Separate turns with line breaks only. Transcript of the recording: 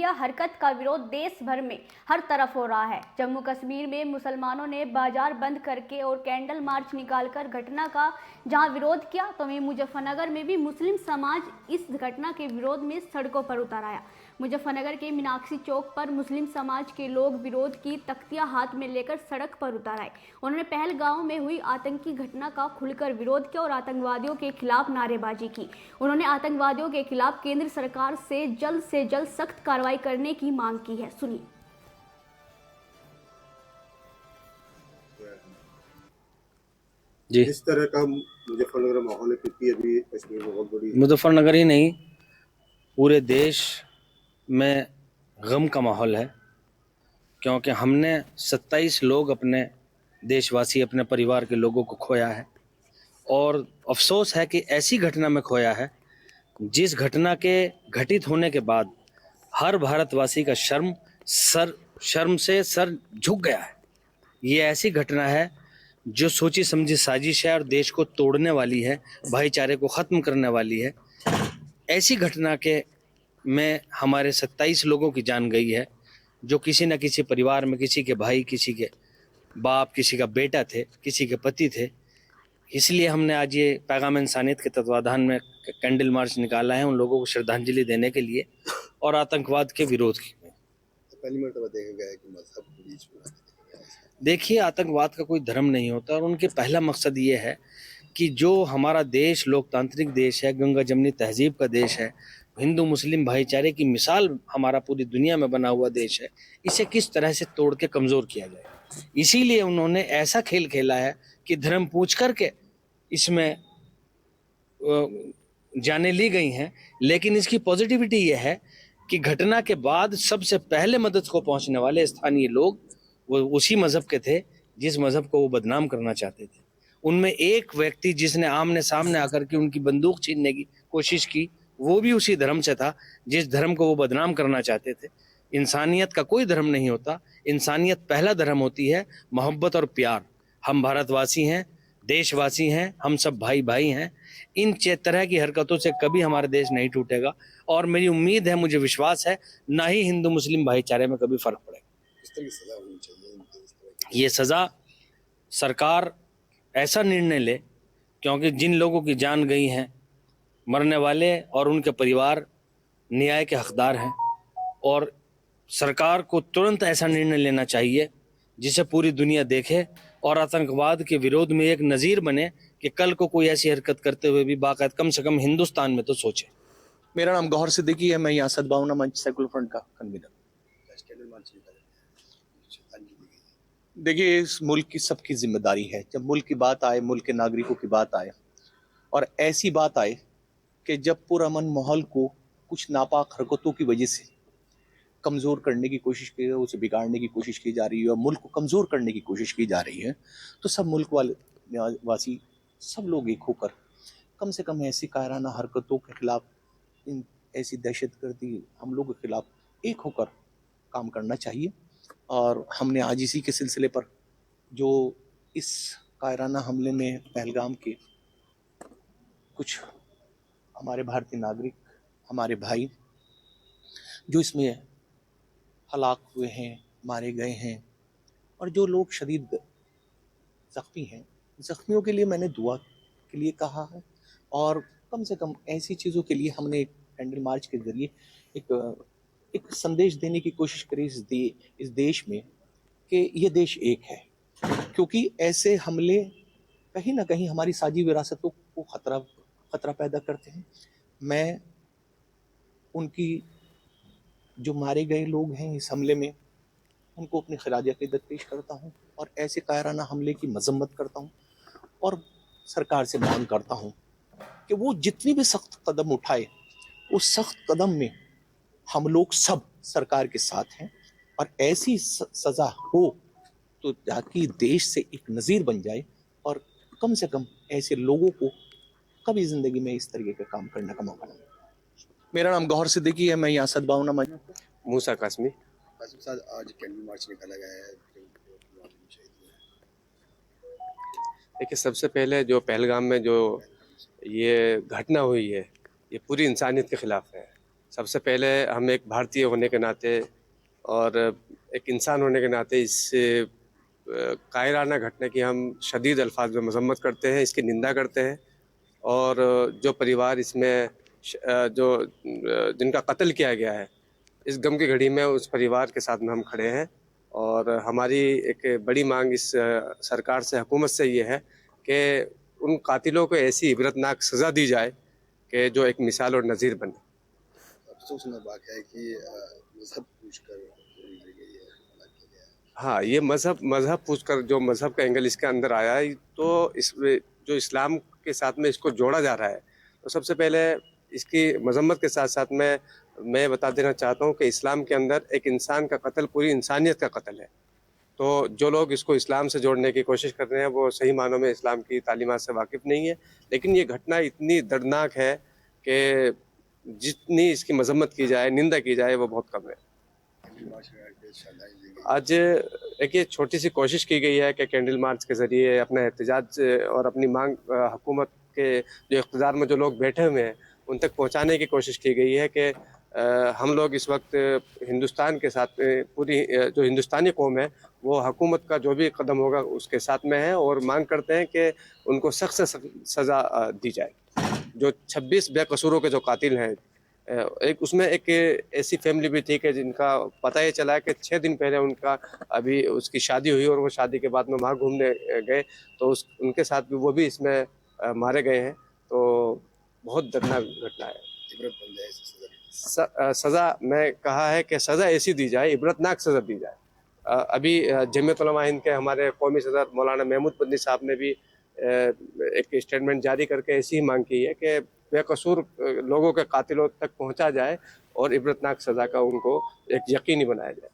घटिया हरकत का विरोध देश भर में हर तरफ हो रहा है। जम्मू कश्मीर में मुसलमानों ने बाजार बंद करके और कैंडल मार्च निकालकर घटना का जहां विरोध किया, तो वहीं मुजफ्फरनगर में भी मुस्लिम समाज इस घटना के विरोध में सड़कों पर उतर आया। मुजफ्फरनगर के मीनाक्षी चौक पर मुस्लिम समाज के लोग विरोध की तख्तियां हाथ में लेकर सड़क पर उतर आए। उन्होंने पहलगांव में हुई आतंकी घटना का खुलकर विरोध किया और आतंकवादियों के खिलाफ नारेबाजी की। उन्होंने आतंकवादियों के खिलाफ केंद्र सरकार से जल्द सख्त कार्रवाई करने की मांग की है। सुनिए।
जी,
इस तरह का मुजफ्फरनगर माहौल है क्योंकि अभी कश्मीर में बहुत बड़ी
मुजफ्फरनगर ही नहीं पूरे देश में गम का माहौल है, क्योंकि हमने 27 लोग अपने देशवासी अपने परिवार के लोगों को खोया है। और अफसोस है कि ऐसी घटना में खोया है जिस घटना के घटित होने के बाद हर भारतवासी का शर्म से सर झुक गया है। ये ऐसी घटना है जो सोची समझी साजिश है और देश को तोड़ने वाली है, भाईचारे को ख़त्म करने वाली है। ऐसी घटना के में हमारे 27 लोगों की जान गई है, जो किसी न किसी परिवार में किसी के भाई, किसी के बाप, किसी का बेटा थे, किसी के पति थे। इसलिए हमने आज ये पैगाम इंसानियत के तत्वाधान में कैंडल मार्च निकाला है, उन लोगों को श्रद्धांजलि देने के लिए और आतंकवाद के विरोध में।
तो पहली मर्तबा देखा गया है कि मजहब के बीच में
देखिए, आतंकवाद का कोई धर्म नहीं होता और उनके पहला मकसद ये है कि जो हमारा देश लोकतांत्रिक देश है, गंगा जमनी तहजीब का देश है, हिंदू मुस्लिम भाईचारे की मिसाल हमारा पूरी दुनिया में बना हुआ देश है, इसे किस तरह से तोड़ के कमज़ोर किया जाए। इसीलिए उन्होंने ऐसा खेल खेला है कि धर्म पूछ करके इसमें जाने ली गई हैं। लेकिन इसकी पॉजिटिविटी ये है कि घटना के बाद सबसे पहले मदद को पहुंचने वाले स्थानीय लोग वो उसी मज़हब के थे जिस मज़हब को वो बदनाम करना चाहते थे। उनमें एक व्यक्ति जिसने आमने सामने आकर के उनकी बंदूक छीनने की कोशिश की, वो भी उसी धर्म से था जिस धर्म को वो बदनाम करना चाहते थे। इंसानियत का कोई धर्म नहीं होता, इंसानियत पहला धर्म होती है, मोहब्बत और प्यार। हम भारतवासी हैं, देशवासी हैं, हम सब भाई भाई हैं। इन तरह की हरकतों से कभी हमारा देश नहीं टूटेगा और मेरी उम्मीद है, मुझे विश्वास है, ना ही हिंदू मुस्लिम भाईचारे में कभी फर्क पड़ेगा।
इस तरह की सजा होनी चाहिए।
ये सज़ा सरकार ऐसा निर्णय ले, क्योंकि जिन लोगों की जान गई हैं, मरने वाले और उनके परिवार न्याय के हकदार हैं और सरकार को तुरंत ऐसा निर्णय लेना चाहिए जिसे पूरी दुनिया देखे और आतंकवाद के विरोध में एक नज़ीर बने कि कल को कोई ऐसी हरकत करते हुए भी बाकायदा कम से कम हिंदुस्तान में तो सोचे।
मेरा नाम गौहर सिद्दीकी है, मैं यहाँ सद्भावना मंच सेकुलर फ्रंट का कन्वीनर। देखिए, इस मुल्क की सबकी जिम्मेदारी है, जब मुल्क की बात आए, मुल्क के नागरिकों की बात आए और ऐसी बात आए कि जब पुरअमन माहौल को कुछ नापाक हरकतों की वजह से कमज़ोर करने की कोशिश की, उसे बिगाड़ने की कोशिश की जा रही है और मुल्क को कमज़ोर करने की कोशिश की जा रही है, तो सब मुल्क वासी सब लोग एक होकर कम से कम ऐसी कायराना हरकतों के खिलाफ, इन ऐसी दहशतगर्दी हमलों के खिलाफ एक होकर काम करना चाहिए। और हमने आज इसी के सिलसिले पर जो इस कायराना हमले में पहलगाम के कुछ हमारे भारतीय नागरिक, हमारे भाई जो इसमें हलाक हुए हैं, मारे गए हैं, और जो लोग शदीद ज़ख्मी हैं, ज़ख्मियों के लिए मैंने दुआ के लिए कहा है और कम से कम ऐसी चीज़ों के लिए हमने कैंडल मार्च के ज़रिए एक संदेश देने की कोशिश करी इस देश में कि ये देश एक है, क्योंकि ऐसे हमले कहीं ना कहीं हमारी साझी विरासतों को खतरा पैदा करते हैं। मैं उनकी जो मारे गए लोग हैं इस हमले में, उनको अपनी खराज अक़ीदत पेश करता हूँ और ऐसे कायराना हमले की मजम्मत करता हूँ और सरकार से मांग करता हूँ कि वो जितनी भी सख्त कदम उठाए, उस सख्त कदम में हम लोग सब सरकार के साथ हैं और ऐसी सज़ा हो तो ताकि देश से एक नज़ीर बन जाए और कम से कम ऐसे लोगों को कभी ज़िंदगी में इस तरीके का काम करने का मौका नहीं। मेरा नाम गौहर सिद्दीकी है, मैं यहाँ सद्भावना मंच।
मूसा कासमी।
आज कैंडल मार्च निकाला गया है।
देखिए, सबसे पहले जो पहलगाम में जो ये घटना हुई है, ये पूरी इंसानियत के ख़िलाफ़ है। सबसे पहले हम एक भारतीय होने के नाते और एक इंसान होने के नाते इस कायराना घटना की हम शदीद अल्फाज में मजम्मत करते हैं, इसकी निंदा करते हैं। और जो परिवार इसमें जो जिनका कत्ल किया गया है, इस गम की घड़ी में उस परिवार के साथ में हम खड़े हैं। और हमारी एक बड़ी मांग इस सरकार से, हुकूमत से ये है कि उन कातिलों को ऐसी इबरतनाक सज़ा दी जाए कि जो एक मिसाल और नज़ीर बने।
अफसोसनाक वाक़या है कि मजहब पूछकर गोली मारी गई है, हमला किया गया है।
हाँ, ये मज़हब पूछकर जो मज़हब का एंगल इसके अंदर आया है, तो इस जो इस्लाम के साथ में इसको जोड़ा जा रहा है, तो सबसे पहले इसकी मजम्मत के साथ साथ में मैं बता देना चाहता हूँ कि इस्लाम के अंदर एक इंसान का कत्ल पूरी इंसानियत का कत्ल है। तो जो लोग इसको इस्लाम से जोड़ने की कोशिश कर रहे हैं वो सही मानों में इस्लाम की तालीमात से वाकिफ़ नहीं है। लेकिन ये घटना इतनी दर्दनाक है कि जितनी इसकी मजम्मत की जाए, निंदा की जाए, वो बहुत कम है। आज एक ये छोटी सी कोशिश की गई है कि कैंडल मार्च के ज़रिए अपना एहतजाज और अपनी मांग हुकूमत के जो इक़्तिदार में जो लोग बैठे हुए हैं उन तक पहुंचाने की कोशिश की गई है कि हम लोग इस वक्त हिंदुस्तान के साथ पूरी जो हिंदुस्तानी कौम है वो हुकूमत का जो भी कदम होगा उसके साथ में है और मांग करते हैं कि उनको सख्त से सख्त सज़ा दी जाए। जो 26 बेकसूरों के जो कातिल हैं, एक उसमें एक ऐसी फैमिली भी थी कि जिनका पता ये चला कि 6 दिन पहले उनका अभी उसकी शादी हुई और वो शादी के बाद में वहाँ घूमने गए, तो उनके साथ भी वो भी इसमें मारे गए हैं। तो बहुत दर्दनाक घटना है।
इबरत बन जाए ऐसी सज़ा।
सज़ा मैं कहा है कि सज़ा ऐसी दी जाए, इबरतनाक सज़ा दी जाए। अभी जमीयत उलमा हिंद के हमारे कौमी सदर मौलाना महमूद मदनी साहब ने भी एक स्टेटमेंट जारी करके ऐसी ही मांग की है कि बेकसूर लोगों के कातिलों तक पहुंचा जाए और इबरतनाक सज़ा का उनको एक यकीनी बनाया जाए।